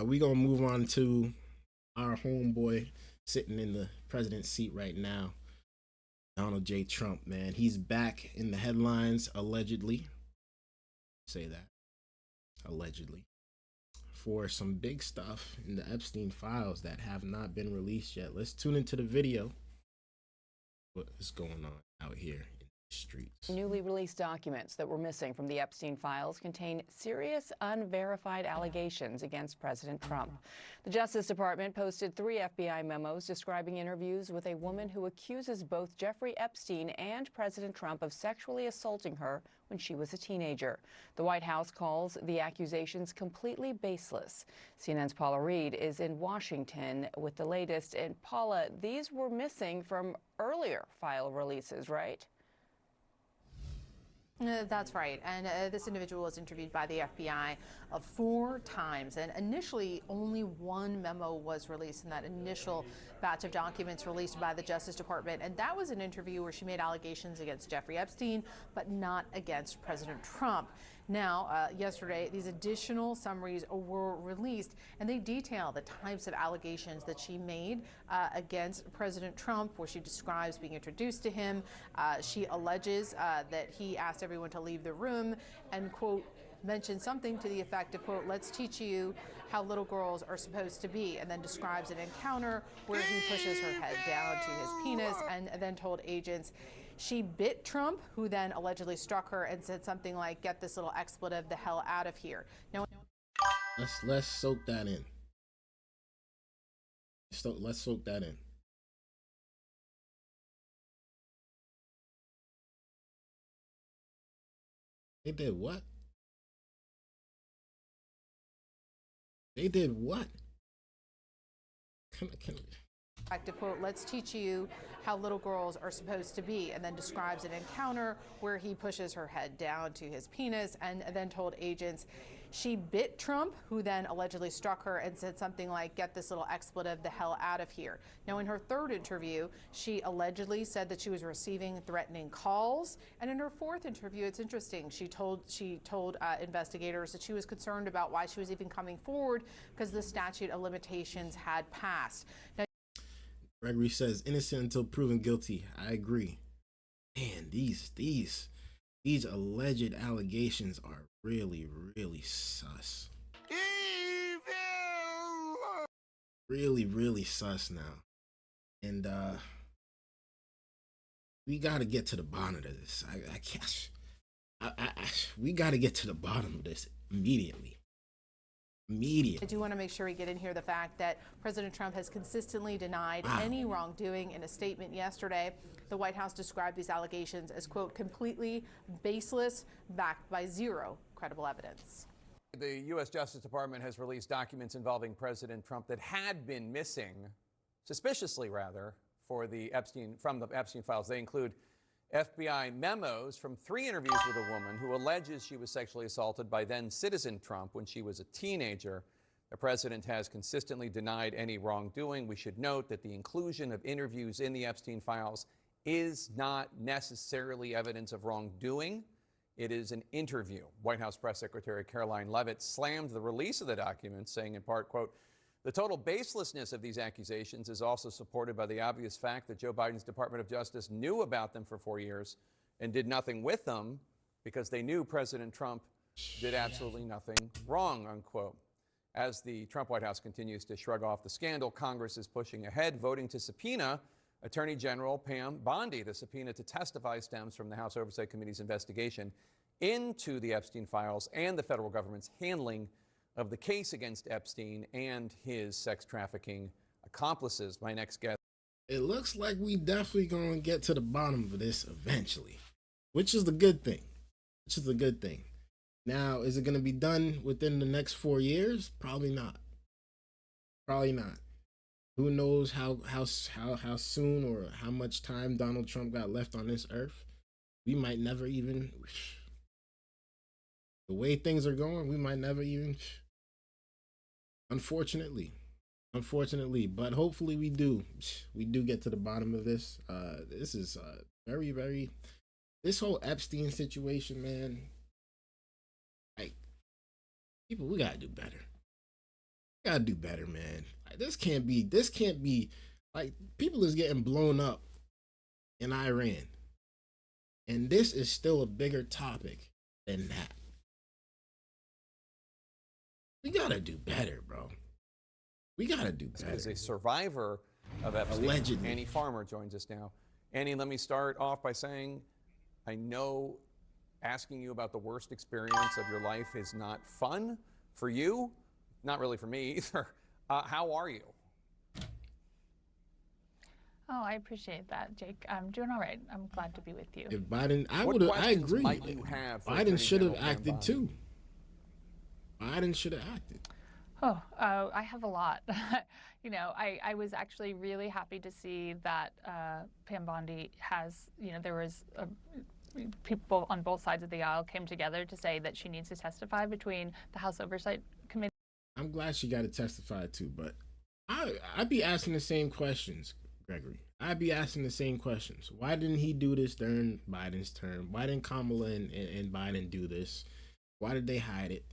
We gonna move on to our homeboy sitting in the president's seat right now, Donald J. Trump. Man, he's back in the headlines allegedly. Say that allegedly for some big stuff in the Epstein files that have not been released yet. Let's tune into the video. What is going on out here in the streets? Newly released documents that were missing from the Epstein files contain serious unverified allegations against President Trump. The Justice Department posted 3 FBI memos describing interviews with a woman who accuses both Jeffrey Epstein and President Trump of sexually assaulting her when she was a teenager. The White House calls the accusations completely baseless. CNN's Paula Reed is in Washington with the latest. And Paula, these were missing from earlier file releases, right? That's right. And this individual was interviewed by the FBI 4 times. And initially, only 1 memo was released in that initial batch of documents released by the Justice Department. And that was an interview where she made allegations against Jeffrey Epstein, but not against President Trump. Now, yesterday, these additional summaries were released, and they detail the types of allegations that she made against President Trump, where she describes being introduced to him. She alleges that he asked everyone to leave the room and, quote, mentioned something to the effect of, quote, let's teach you how little girls are supposed to be, and then describes an encounter where he pushes her head down to his penis and then told agents she bit Trump, who then allegedly struck her and said something like, get this little expletive the hell out of here. Now, Let's soak that in. So let's soak that in. They did what? They did what? Can to quote, let's teach you how little girls are supposed to be, and then describes an encounter where he pushes her head down to his penis and then told agents she bit Trump, who then allegedly struck her and said something like, get this little expletive the hell out of here. Now, in her 3rd interview, she allegedly said that she was receiving threatening calls. And in her 4th interview, it's interesting, she told investigators that she was concerned about why she was even coming forward because the statute of limitations had passed. Now, Gregory says innocent until proven guilty. I agree. Man, these alleged allegations are really sus. Evil! Really sus now. And we gotta get to the bottom of this. I can't. We gotta get to the bottom of this immediately. I do want to make sure we get in here the fact that President Trump has consistently denied any wrongdoing. In a statement yesterday, the White House described these allegations as, quote, completely baseless, backed by 0 credible evidence. The U.S. Justice Department has released documents involving President Trump that had been missing, suspiciously rather, from the Epstein files. They include FBI memos from 3 interviews with a woman who alleges she was sexually assaulted by then citizen Trump when she was a teenager. The president has consistently denied any wrongdoing. We should note that the inclusion of interviews in the Epstein files is not necessarily evidence of wrongdoing. It is an interview. White House Press Secretary Caroline Leavitt slammed the release of the documents, saying in part, quote, the total baselessness of these accusations is also supported by the obvious fact that Joe Biden's Department of Justice knew about them for 4 years and did nothing with them because they knew President Trump did absolutely nothing wrong, unquote. As the Trump White House continues to shrug off the scandal, Congress is pushing ahead, voting to subpoena Attorney General Pam Bondi. The subpoena to testify stems from the House Oversight Committee's investigation into the Epstein files and the federal government's handling of the case against Epstein and his sex trafficking accomplices. My next guest. It looks like we definitely gonna get to the bottom of this eventually, which is the good thing. Now, is it gonna be done within the next 4 years? Probably not. Who knows how soon or how much time Donald Trump got left on this earth? We might never even. The way things are going, we might never even. Unfortunately, but hopefully we do get to the bottom of this. This is this whole Epstein situation, man. Like, people, we gotta do better. Gotta do better, man. Like, this can't be like people is getting blown up in Iran. And this is still a bigger topic than that. We gotta do better, bro. We gotta do better. As a survivor of Epstein, Allegedly. Annie Farmer joins us now. Annie, let me start off by saying I know asking you about the worst experience of your life is not fun for you, not really for me either. How are you? Oh, I appreciate that, Jake. I'm doing all right. I'm glad to be with you. If Biden, I What would have. I questions agree. might you have for Biden Attorney should have General Pam acted Bondi? too. Biden should have acted. Oh, I have a lot. I was actually really happy to see that Pam Bondi has, there was people on both sides of the aisle came together to say that she needs to testify between the House Oversight Committee. I'm glad she got to testify too, but I'd be asking the same questions, Gregory. I'd be asking the same questions. Why didn't he do this during Biden's term? Why didn't Kamala and Biden do this? Why did they hide it?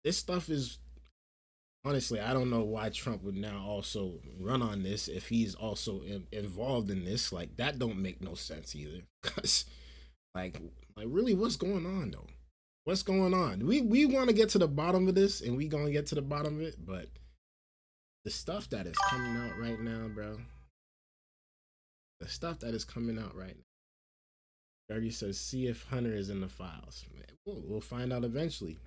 This stuff is, honestly, I don't know why Trump would now also run on this if he's also involved in this. Like, that don't make no sense either. Cause like really, what's going on though? What's going on? We want to get to the bottom of this, and we gonna get to the bottom of it, but the stuff that is coming out right now, bro. The stuff that is coming out right now. Gregory says, see if Hunter is in the files. Man, we'll find out eventually.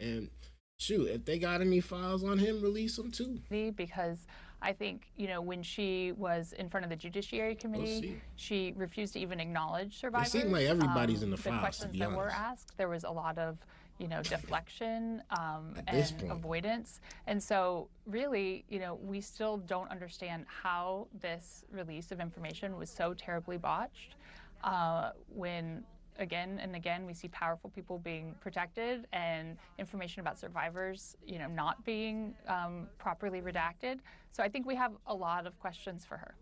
And shoot, if they got any files on him, release them too. Because I think, when she was in front of the Judiciary Committee, she refused to even acknowledge survivors. It seemed like everybody's in the files, The questions to be that were honest. asked, there was a lot of, deflection this and point. avoidance. And so really, we still don't understand how this release of information was so terribly botched when again and again we see powerful people being protected and information about survivors, not being properly redacted. So I think we have a lot of questions for her.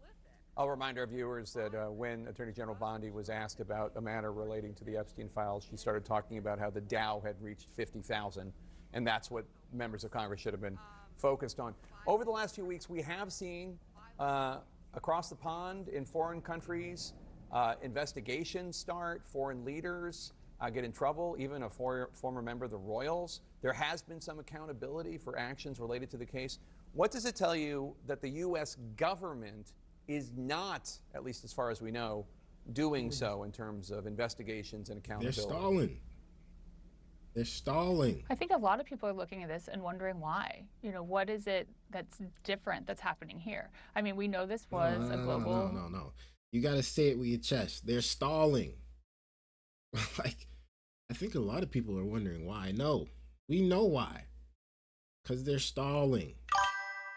I'll remind our viewers that when Attorney General Bondi was asked about a matter relating to the Epstein files, she started talking about how the Dow had reached 50,000, and that's what members of Congress should have been focused on. Over the last few weeks, we have seen across the pond in foreign countries investigations start, foreign leaders get in trouble, even a former member of the Royals. There has been some accountability for actions related to the case. What does it tell you that the U.S. government is not, at least as far as we know, doing so in terms of investigations and accountability? They're stalling. I think a lot of people are looking at this and wondering why. What is it that's different that's happening here? I mean, we know this was a global... No. You got to say it with your chest. They're stalling. Like, I think a lot of people are wondering why. No, we know why. Because they're stalling.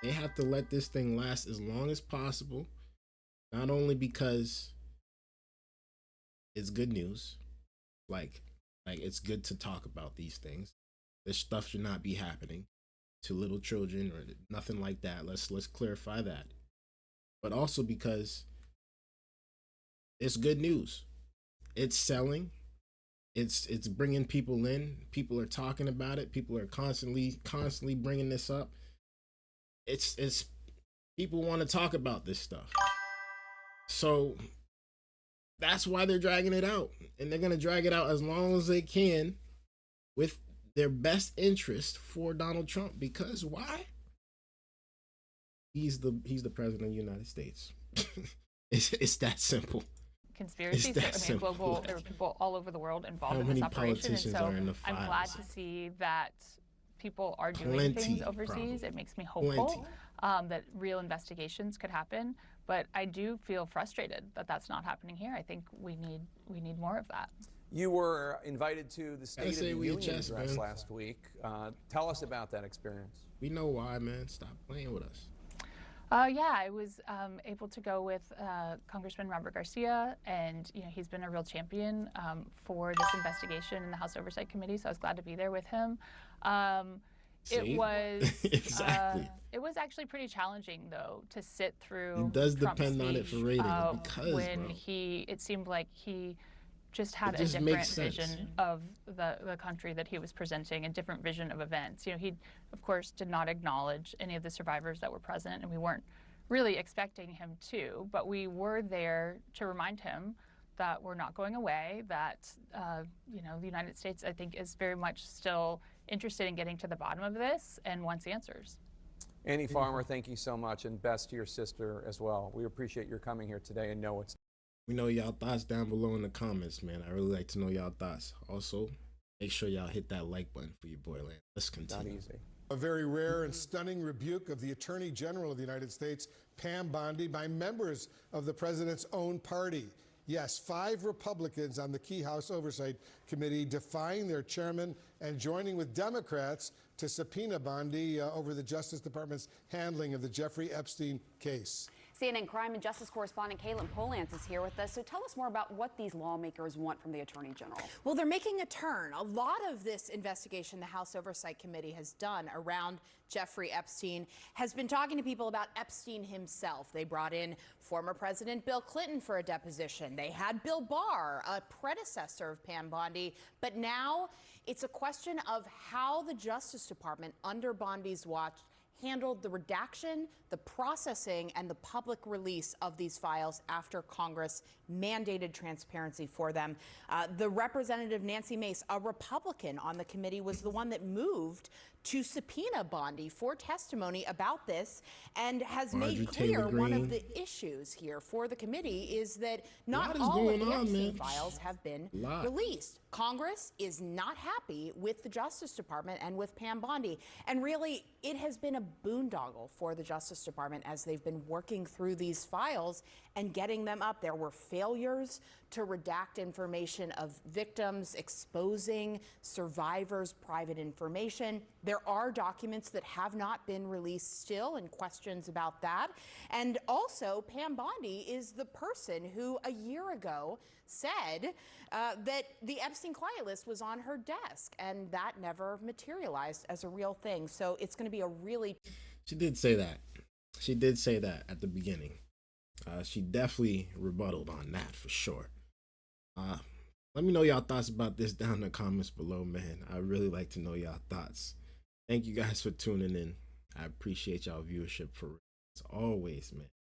They have to let this thing last as long as possible. Not only because it's good news, like it's good to talk about these things. This stuff should not be happening to little children or nothing like that. Let's clarify that. But also because it's good news. It's selling. It's bringing people in. People are talking about it. People are constantly bringing this up. It's people want to talk about this stuff. So that's why they're dragging it out. And they're going to drag it out as long as they can with their best interest for Donald Trump. Because why? He's the president of the United States. It's that simple. Conspiracies. It's that simple. Global, there were people all over the world involved How in many this operation. And politicians so are in the I'm glad files? to see that people are doing Plenty, things overseas. probably. It makes me hopeful Plenty. that real investigations could happen. But I do feel frustrated that that's not happening here. I think we need more of that. You were invited to the State of say the with your Union chest, address man. last week. Tell us about that experience. We know why, man. Stop playing with us. Yeah, I was able to go with Congressman Robert Garcia, and he's been a real champion for this investigation in the House Oversight Committee. So I was glad to be there with him. It was Exactly. It was actually pretty challenging, though, to sit through. It does Trump's depend on it for speech, ratings because when bro. it seemed like he just had It just a makes different sense. vision of the country that he was presenting, a different vision of events. You know, he, of course, did not acknowledge any of the survivors that were present, and we weren't really expecting him to, but we were there to remind him that we're not going away, that, you know, the United States, I think, is very much still interested in getting to the bottom of this and wants answers. Annie Farmer, thank you so much, and best to your sister as well. We appreciate your coming here today and know what's. We know y'all thoughts down below in the comments, man. I really like to know y'all thoughts. Also, make sure y'all hit that like button for your boy, Land. Let's continue. Not easy. A very rare and stunning rebuke of the Attorney General of the United States, Pam Bondi, by members of the president's own party. Yes, 5 Republicans on the key House Oversight Committee defying their chairman and joining with Democrats to subpoena Bondi over the Justice Department's handling of the Jeffrey Epstein case. CNN crime and justice correspondent Caitlin Polance is here with us. So tell us more about what these lawmakers want from the Attorney General. Well, they're making a turn. A lot of this investigation the House Oversight Committee has done around Jeffrey Epstein has been talking to people about Epstein himself. They brought in former President Bill Clinton for a deposition. They had Bill Barr, a predecessor of Pam Bondi. But now it's a question of how the Justice Department, under Bondi's watch, handled the redaction, the processing, and the public release of these files after Congress mandated transparency for them. The Representative Nancy Mace, a Republican on the committee, was the one that moved to subpoena Bondi for testimony about this and has Marjorie made clear Taylor one Greene. of the issues here for the committee is that not Lot is all of going the on, Epstein man. files have been Lot. released. Congress is not happy with the Justice Department and with Pam Bondi. And really, it has been a boondoggle for the Justice Department as they've been working through these files and getting them up. There were failures to redact information of victims, exposing survivors' private information. There are documents that have not been released still and questions about that. And also, Pam Bondi is the person who a year ago said that the Epstein client list was on her desk, and that never materialized as a real thing. So it's going to be a really... She did say that. She did say that at the beginning. She definitely rebutted on that for sure. Let me know y'all thoughts about this down in the comments below, man. I really like to know y'all thoughts. Thank you guys for tuning in. I appreciate y'all viewership for as always, man.